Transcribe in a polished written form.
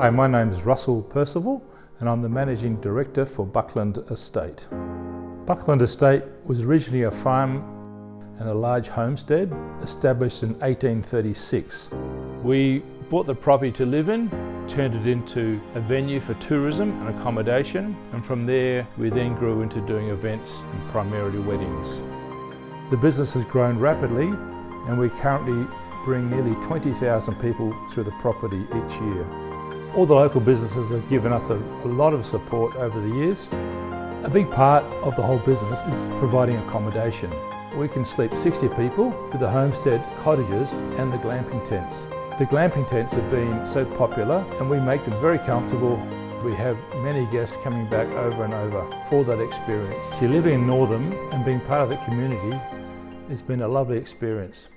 Hi, my name is Russell Percival and I'm the Managing Director for Buckland Estate. Buckland Estate was originally a farm and a large homestead established in 1836. We bought the property to live in, turned it into a venue for tourism and accommodation, and from there we then grew into doing events and primarily weddings. The business has grown rapidly and we currently bring nearly 20,000 people through the property each year. All the local businesses have given us a lot of support over the years. A big part of the whole business is providing accommodation. We can sleep 60 people with the homestead cottages and the glamping tents. The glamping tents have been so popular and we make them very comfortable. We have many guests coming back over and over for that experience. Living in Northam and being part of the community has been a lovely experience.